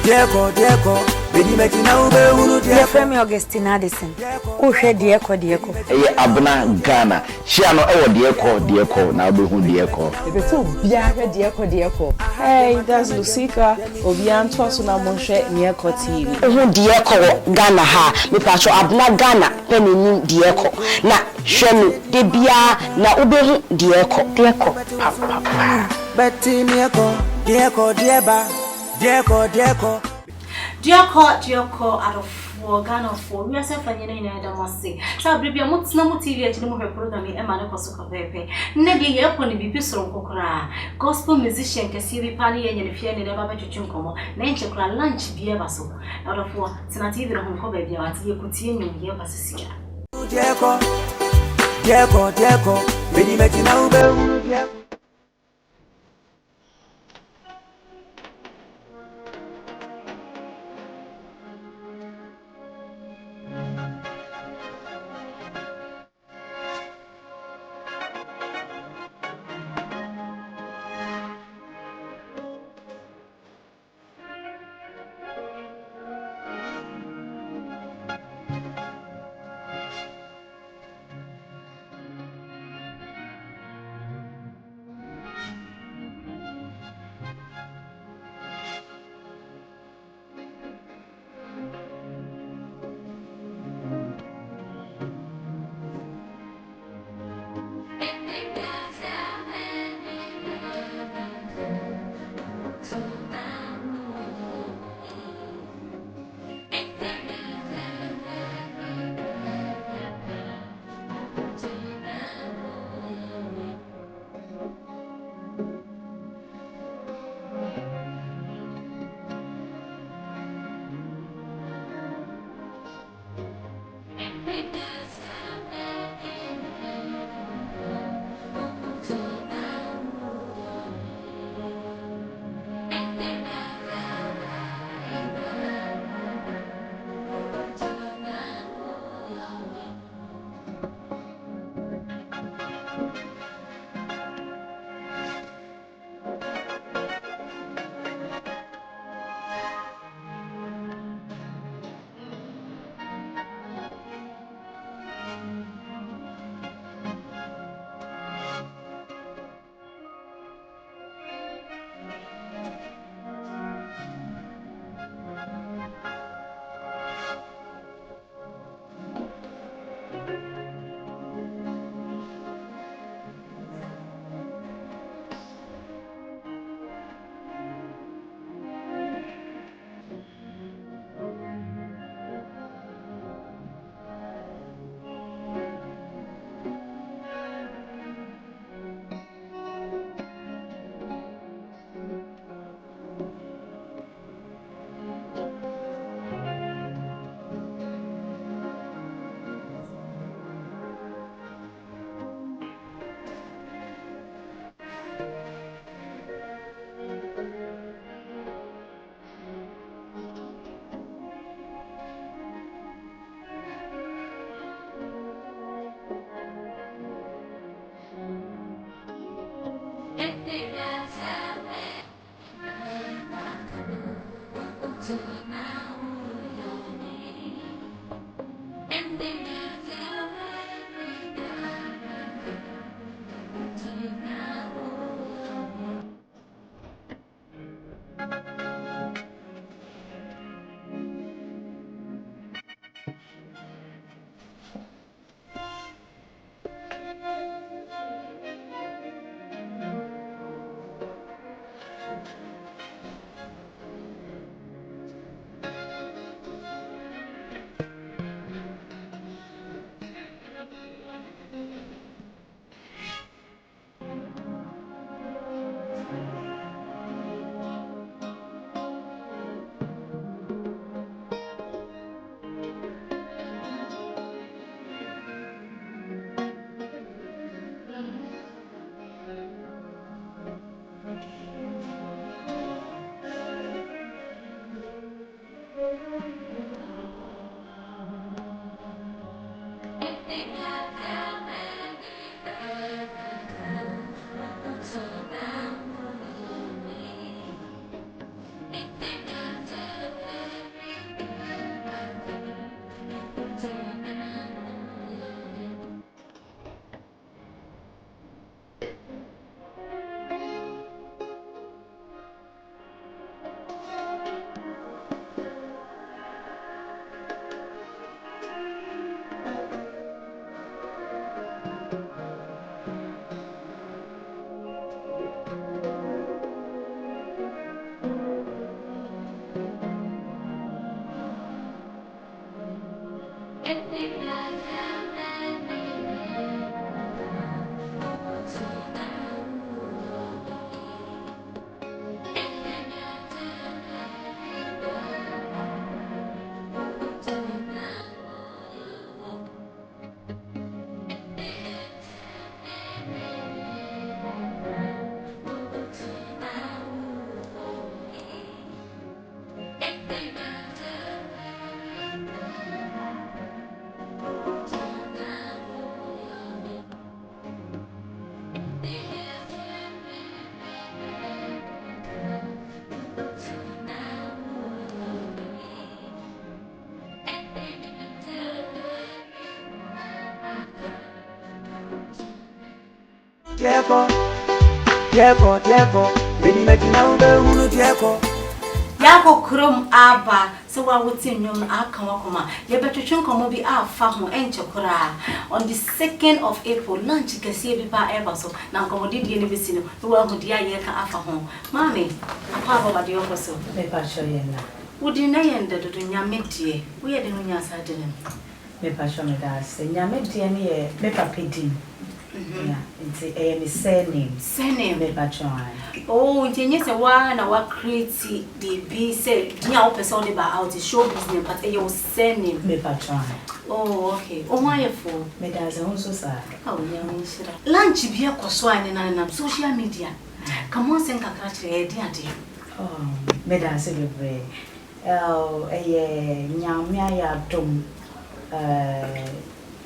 Dieko, bedi meti na ube uru Dear Premier Augustine Addison, who said Dieko? Abna Ghana. She ano Dieko, na ube hu Dieko. Ebe tu biaga Dieko. Hey, that's Lucica. Obian tosu na monshe Dieko TV. Hu Dieko Ghana ha. Me pacho abna Ghana peni ni Dieko. Na shemi de bia na ube hu Dieko. Beti Dieko, Dieko out of Ghana for we are self-finding in Adamasi. So, Bribia Mutsnamu TV at the program in Emmanuel Pepe. Nedi Yapon be Pistol Kokra. Gospel musician Cassivi Pani and the Fian in the Baba Chunkomo. Nature lunch beer basso. Out of war, Senati home cover beer at you continue here Passia. Dieko, bedi meti na ube uru. Dieko, Dieko, Dieko, Bidi make now be hunu Dieko. Yako krom aba so wa wuti nyom aka wakoma ye betwetwe nkomo bi afa ho enche kora on the 2nd of April lunch kese bi ba eba so na nkomo didie ne besi no wa hu dia ye ka afa ho mami apa baba de yokoso me pa cho ye na wudi na ye nda dodo nyamedie wo ye de ho nya sa de ne me pa cho me da se nyamedie ne ye me pa pedin yeah it's a surname me pa cho oh intenye se wa na wa create baby say dia o person dey ba out show business but your surname me pa cho oh okay o wa ye fo me da se ho so sa oh yeah me shira lunch bi ekoso ani na social media come on sen kakra kire dey ade oh me da se bebre nyame ya dom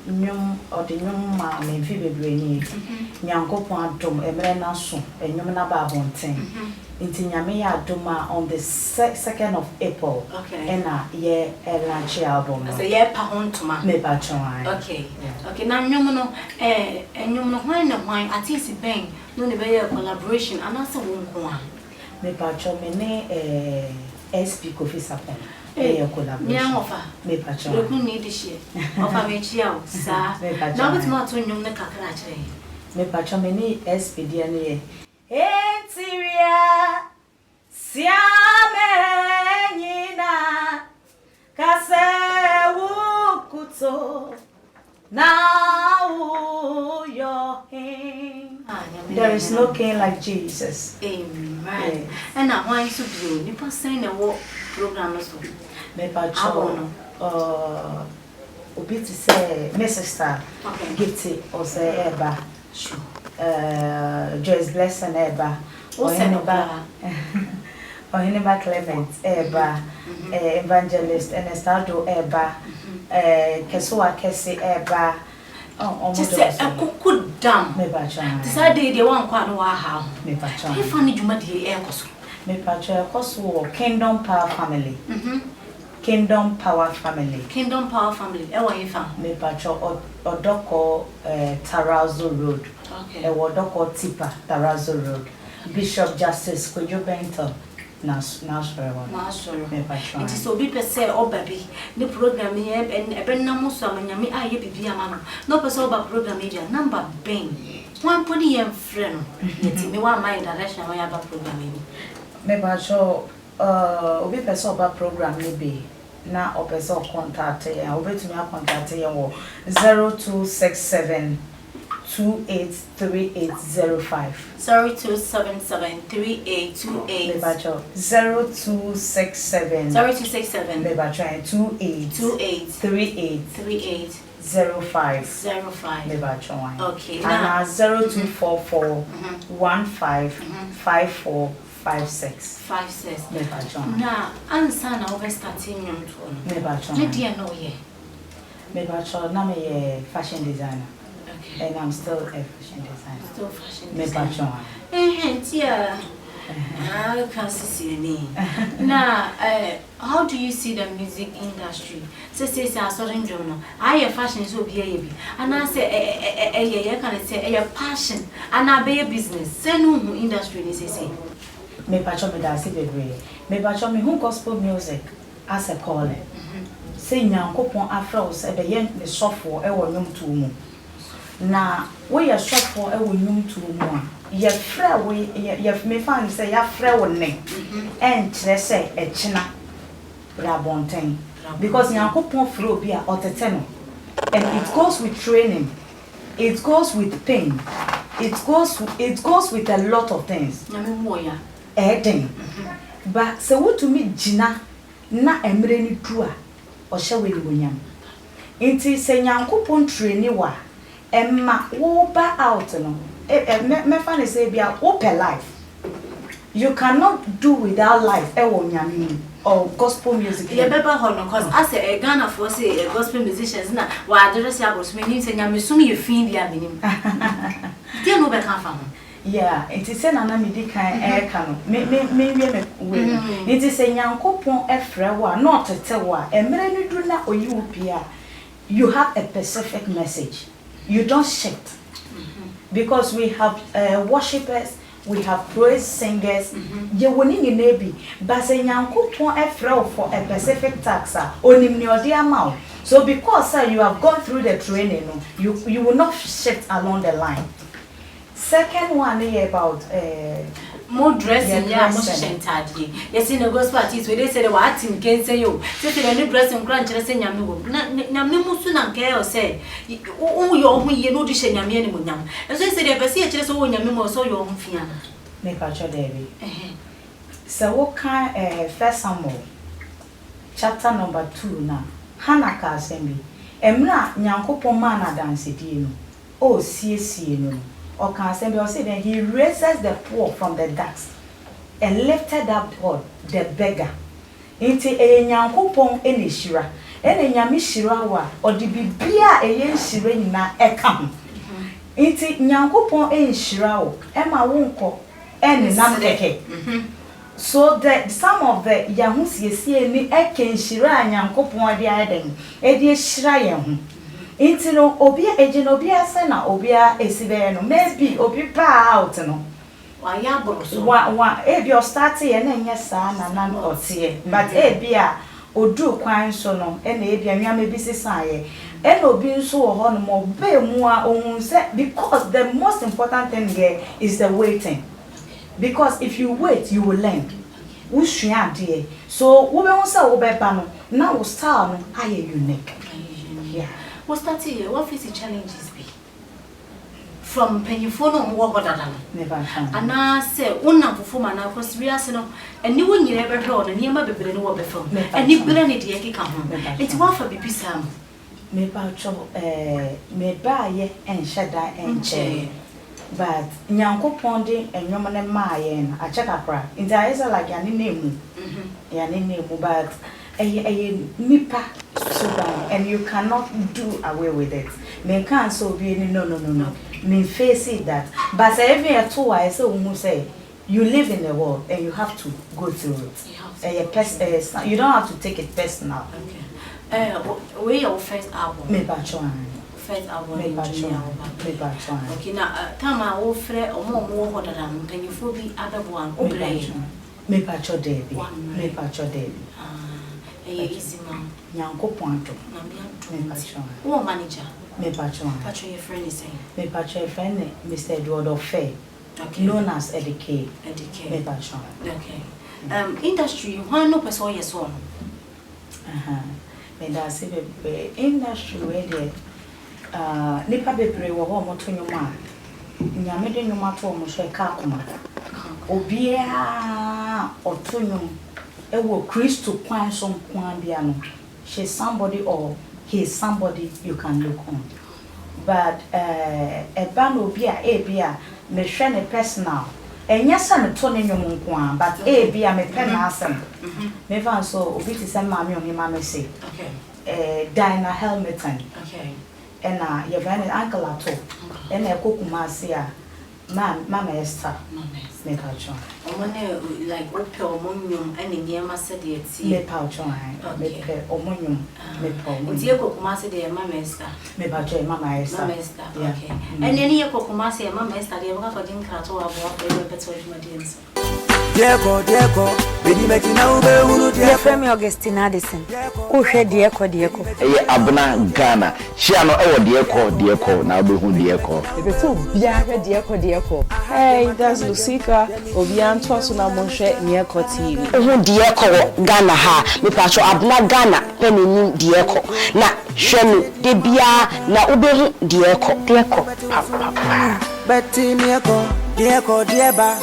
nyum odinum ma me fi bebre ni nyankopon adom emre na so enyum na ba bonten inti nyame ya dom on the 2nd of April ena ye launch album so ye pa hontuma me pa chon okay na nyum no enyum no hwan na hwan artist ben no ne be collaboration anase won ko a me pa chon me ne SP Kofi Sapon collaboration. Nyangofa. Me pacho. Look need this year. Ofa me chia o sa. Na bit ma to nyum ne kakra kire. Me pacho me ni SP dia ne. Entiria siame nyina kase wukuto now your king. There is no king like Jesus. Amen. Yeah. And now why so be ni person na wo program so. Me pacho obi ti say my sister Gifty or say eba sure Joyce Blessing eba or Hineba Clement eba evangelist Ernestado eba Kesua Kesi eba just say a kuku dam me pacho decide dey wan kwa no wa ha me pacho if ani juma dey ekoso me pacho ekoso Kingdom Power Family Kingdom Power Family e wa ifa me pacho odoko Tarazo Road okay e wodoko Tipa Tarazo Road Bishop Justice Kojo Benton na sure me pacho it is obi pese obabi the program here ebe na muso amanyame aye bibia ma no pese oba program here number ben one podi yem frɛ no yeti me wa my direction wa ya ba program here me pacho obi pese oba program ni be na opese o contact ya obetumi a contact ya wo 0267 283805 0277382828 Mebacho 0267 Mebacho 283805 Mebacho okay na 0244 155456 Mebacho na ansa na over starting nyom to Mebacho na dia no ye Mebacho na me fashion designer. Okay. And I'm still a fashion designer. Still fashion designer. Tia. I can't see me. Now, how do you see the music industry? Say, I saw them journal. I a fashion so be a and I say, can say a passion and I be a business. Say no industry, they say. Me pacho me da si bebre. Me pacho me who gospel music as a calling. Say nyankopon afra o se be ye ne sofo e wo nwum tu mu. Na we ye sofo e wo nwum tu mu a ye fra we ye me fan say ya fra wo ne. En kire say e kina bra bonten. Because nyankopon fra obi a otete no. And it goes with training. It goes with pain. It goes with a lot of things. But so what to me Gina na emre ni dua o hye we ni wonyam. Nti se nyankopon traini wa emma wo ba out no. Me fa say bia open life. You cannot do without life e wo nyam or gospel music. Yeah, beba ho no cause as a Ghana for say gospel musicians na wa address ya bros me ni se nyam sum ye fin bia benim. Dia no be kan fa ho. Yeah, it is na me di kan e ka no. Me we. It is a nyankopon efre wa not tete wa. Emre ni du na oyi wo pia. You have a specific message. You don't shift. because we have worshippers, we have praise singers. You winning in Navy, but say Yanko pon a for a specific taxa, only your dear mouth. So because you have gone through the training, you will not shift along the line. Second one is about more dressing, yeah, more shentadi. Yes, in the gospel artists, where they say the what in can say you. Sit in a new dressing, grant dressing Yamu. Namusun care or say, oh, you know, this and Yaminum. As I said, if I see a chest over Yamu, so your own fiana. Make a David. So, what kind first Samuel chapter number 2 now? Hanaka assembly. Emra Nyankopo mana dance dino. Oh, see no. Or can assembly or say that he raises the poor from the dust and lifted up the beggar. Into a Nyankopon any shira. Any Yamishirawa or the Bibia a yen shirena ekam. Into Nyankopon a shirao. Emma wonko and nameke. So that some of the Yahus you see me eken shira Nyankopon the iden. Edia shirayan. Into no obia agent obia sena obia esibeno maybe obi pa out no why ya boroso wa e bi o start ye na nya sa na nan otie but e bia odu kwan so no e na e bia nwa me bi sesa ye e na obi nso wo ho no mo be mu a ohun se because the most important thing here is the waiting, because if you wait you will learn we shua de so wo be won say wo be ba no na wo style no aye unique. Yeah. What's that here? What face the challenges be? From pennyphone on walk or Never. And I say, one number for man, of course, we are so, and you wouldn't ever heard, and you might be better what before. And you will need to come home. It's one for BP Sam. Me buy ye and shada and chair. But Nyanko Pondi and Yoman Mayen, I check up right. In the eyes like your name, but a nipa so down, and you cannot do away with it. Me can't so be no. Me face it that. But every two I say you live in the world and you have to go through it. You don't have to take it personal. Okay. Where your first album? Me bachwan. First album. Me bachwan. Okay, now time I will fret or more hotter than can you for the other one? Me bacho Debbie. Me bacho Debbie. Easy man. Nyanko Ponto. Me bachwan. Who manager? Me bachwan. Patcho your friend is saying. Me bacho friend Mr. Eduardo Faye. Okay. Known as Edike. Me bachwan. Okay. Industry, why no person your son? Me da se be industry where there nipa bebre wo ho moto nyoma Nyamedie nyoma to mo hwe ka akoma obia otonyom ewo Kristo kwan so kwan bia no she's somebody or he is somebody you can look on, but eba no bia e bia me hwe ne personal enya sa ne to ne nyom kwan but e bia me pe na asem me fan so obi ti se ma me o ma me say Dina Helmeton. Okay. And your friend uncle at all. And a cook masia. Mama Esther. Make out John. Like what Omonium and in Yamasa de Make out John. Make Omonium. Make Omonium. De Mamma Esther. Make out John, Mamma Esther. Okay. And any Cocomasi and Mamma Esther, they were going to crato about the better with my dears. Dieko, baby making now Dear Premier Augustine Addison, who said Dieko? Abna Ghana. She no Dieko, now be who Dieko. If it's so biaga Dieko. Hey, that's Lucica, Obian Tosuna Monshe, Nieko TV. Who Dieko Ghana ha, me pacho Abna Ghana, penny Dieko. Na, Shemu, Debia, na Uberu Dieko. Betty Dieko, Dieko.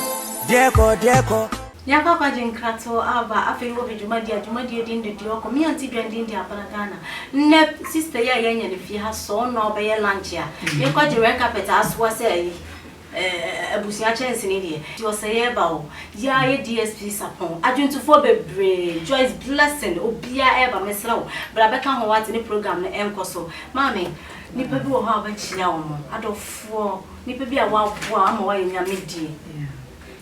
Nyaka kwa jinkrato aba afi wo Nyamedie din de dioko mi anti dwan din de apana Ghana ne sister ya yenya ne fi ha so no be ye lunch ya ye kwa je red carpet aswa say abusia chance ni de ti o say ye ba o ya ye DSP sapon adwuntufo bebre Joyce blessing obia eba mesra wo bra beka ho wat ni program na enkoso mami ni pebi wo ha ba chia wo mo adofo ni pebi a wa bo ama wa Nyamedie.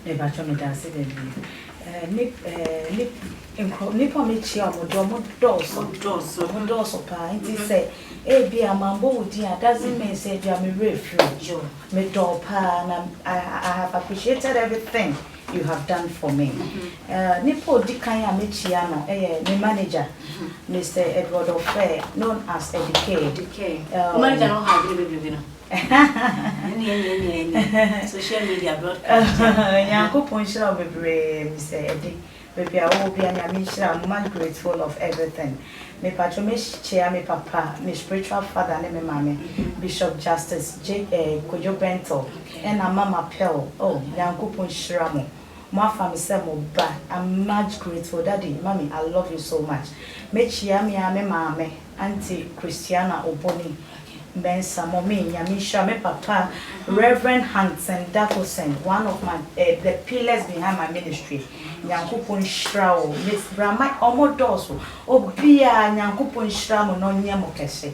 Me bacho me da se de nipa me chia mo dos pa nti say e bia mambo wudi doesn't mean say bia me refuse me do pa na I have appreciated everything you have done for me. Nipo di kan ya me chia no me manager Mr. Edward Ofe known as EDK. Manager no have baby no. Social media broadcast. Nyankopon shira bebre Mr. Eddie. Baby, I will be I'm grateful of everything. Me patron, me chair, me papa, me spiritual father, and me mommy, Bishop Justice Kojo Bento, and a Mama Pearl. Oh, Yankupon Shiramo. My family said, I'm much grateful, Daddy, Mommy. I love you so much. Me chair, me mommy, Auntie Christiana Oboni. Bensa Momi, Yamisha, me papa, Reverend Hansen Dakosen, one of my the pillars behind my ministry. Nyankopon Shrao, Miss Brahma Omodoso, Obia Nyankopon Shramo no Nyamokese.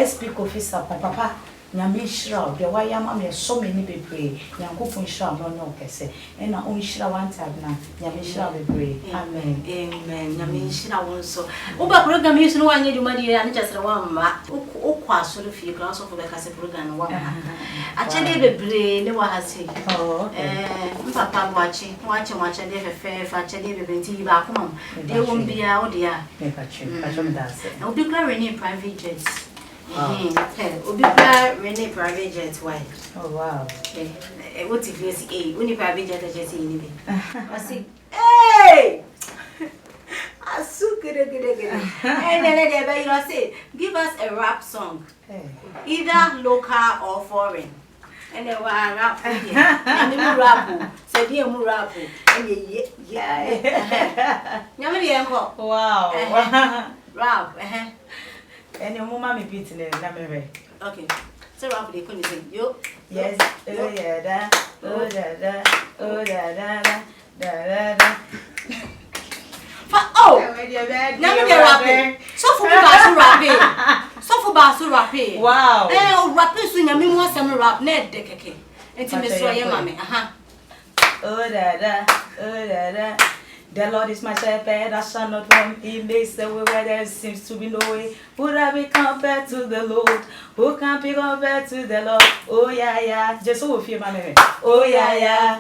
Speak officer, papa, Nyamishra, the Wayama, so many people, Nyankopon Shrao no Nyokese, and our own Shra one time now, Nyamishra be brave. Amen. Amen. Nyamishra also. Oba program is no one you money and just one ma. Okwa so the few class of the Casa program one. Actually, the brain, no one has said. Oh, Papa watching, and they have fair, actually, the Benty back home. They won't be out there. I'll be clearing private jets. We'll be clearing private jets. Why? Oh, wow. What if you say, only private jet just in I say, hey! I so good. And then you say, give us a rap song, either local or foreign. And then I rap here. And then rap, said you rap, and yeah. Nyamedie EKO. Wow. Rap, And your mama me beating it, Nyamedie. Okay. So rap they couldn't sing. Yo. Yes. Oh yeah, da. Oh da. Oh da. Oh, Nyamedie rapping. So for basu rapping. Wow. Rapping so nyame mu asem rap na edekeke. Enti me so ye mame. Oh da. The Lord is my shepherd, I shall not want. He makes the way where there seems to be no way. Would I be compared to the Lord? Who can be compared to the Lord? Oh yeah. Just so feel my name. Oh yeah.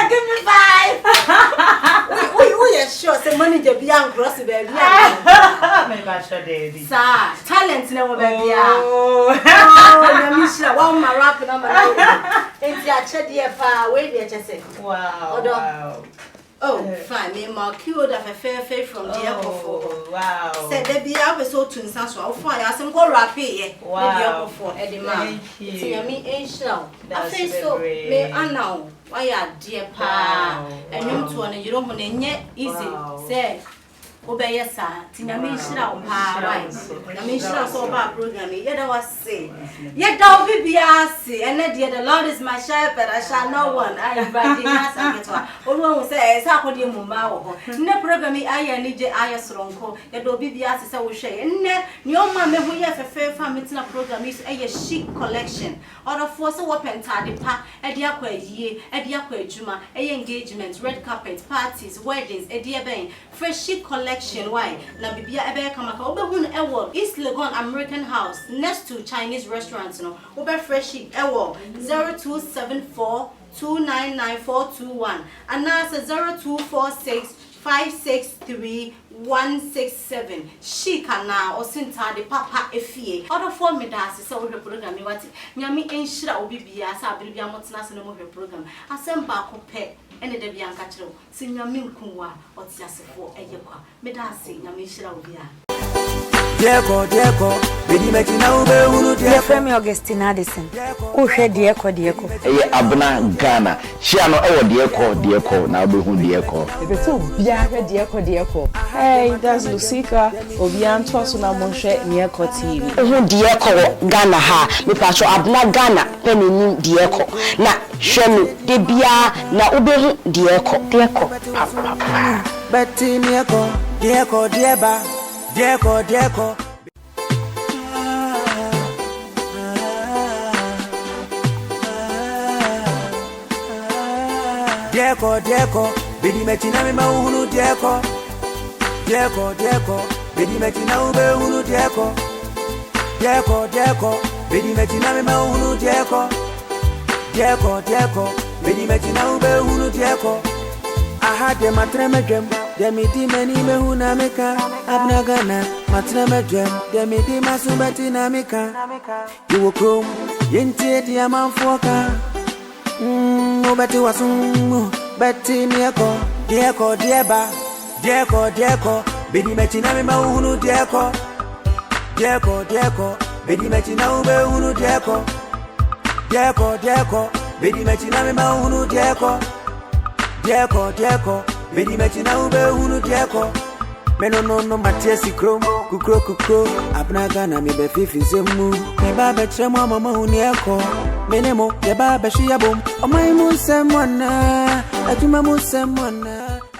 Give me 5. We are sure the money to be young cross baby. My bachelor daddy. Sir, talent never baby. Oh, Nyamisha, one my rap number. It's your chat pa, wait there just say. Wow. Oh, fine. Me mark you that a fair from the EKO. Wow. Said there be a so to so I'll find out some go rap here. Wow. For Eddie Man. See me ain't show. I say That's so. great. Me now. Why are dear pa? And you to and you don't want to easy. Say. Obey sir, Nyamishra pa right. Nyamishra so ba program. Yet I was say. Yet thou be asi, and the Lord is my shepherd, I shall not want. I invite the answer get one. Olu say sakodi muma wo. Ne program I need je ayesronko. Yet do be asi say wo share. Ne nyoma me hu ye fefe fa metina program is a chic collection. Order for so open tade pa, e dia kwa yie, e dia kwa adwuma, e engagement, red carpet, parties, weddings, e dia ben. Fresh chic collection. Why? Na bibia ebe kamaka obehun ewo East Legon American House next to Chinese restaurants no obe fresh ewo 0274 299 and now 0246 563 167 she kana osintade papa efie order for me da se we program me wati nyame enhira obi bia sa bibia motena se no mo program asem ba ko pe ene da bia nka kire si nyame nkunwa otiasefo eyekwa me da se nyame enhira obi a EKO, bedi meti na ube uru The Premier Augustine Addison. Uhwe DEKO. Eye abna Ghana. Shia no ewo DEKO na obehu DEKO. Ebeso bia hwe DEKO. Hey, that's Lucica. Obian twaso na monhwe EKO TV. Ohu DEKO Ghana ha. Me patro abna Ghana penini DEKO. Na hwenu de bia na obehu DEKO. Beti EKO, dieba. DEKO. Dieko, bedi mechina me mahunu dieko, bedi mechina ube hunu dieko, bedi mechina me mahunu dieko, bedi mechina ube hunu dieko. Aha de matre me dwem, de mi di meni me huna meka, abna gana, matre me dwem, de mi di masubati na meka. You will come, yente di amanfoka. Obeti wasum, beti nieko, dieko, bedi mechina me mahunu dieko, bedi mechina ube hunu dieko, bedi mechina me mahunu dieko, bedi mechina ube hunu dieko. Meno no matiesi krom, kukro, abna gana mi be fifi zemu. Me ba be tremo mama hunieko. Menemo, ye ba be shiyabom. O mai musemwana, ajuma musemwana.